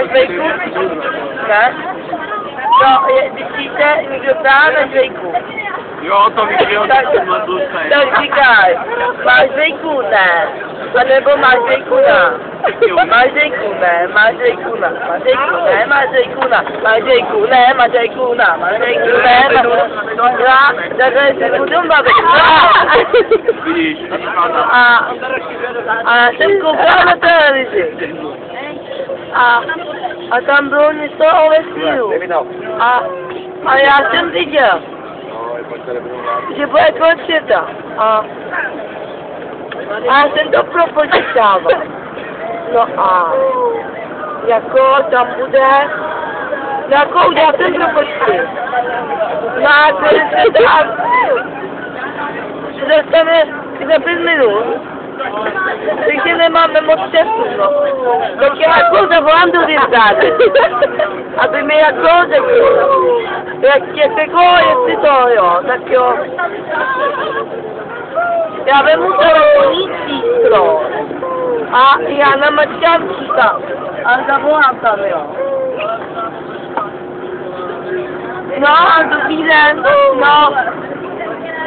máš žvejku? Ne? No, myslíte, někdo ptá na žvejku? Jo, to víš, jo, tak říkaj, máš žvejku? Ne. A nebo máš žvejku na? Máš žvejku? Ne. Máš žvejku na? Máš žvejku? Ne. Máš žvejku na? Máš žvejku? Ne. Máš žvejku na? Máš žvejku? Ne. Já, takhle se budu bavit. A já jsem koukal na televizi. A tam bylo něco o vesmíru. A já jsem viděl, že bude konec světa. A já jsem to propočítával. No a jako tam bude, jako udělal jsem propočty. No a konec světa se dostane za 5 minut. Takže nemáme moc času, no. Tak já jako zavolám do Vězdády, aby mi jako řekl, jak jako, jestli to, jo, tak jo. Já vemu telefonní číslo a já namačkám čísla a zavolám tam, jo. No a dobrý den,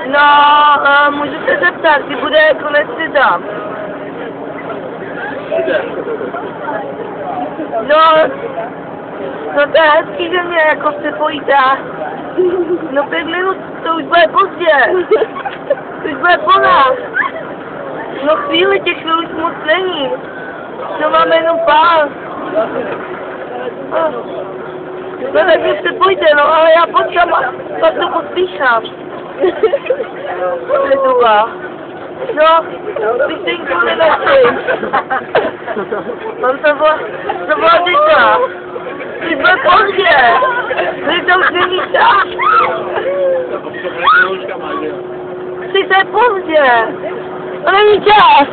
no, můžu se zeptat, kdy bude konec světa? No to je hezký, že mě jako připojíte. No 5 minut, to už bude pozdě. To už bude po nás. No chvíli, těch chvíli už moc není. To máme jenom pár. No tak mě připojte, no ale já počkám a pak to pospíchám. No, ty jsi nikdo nenašli. Mám to byla děta. Ty jsme pozdě. Ty to už není čas. Ty jsi pozdě. To není čas.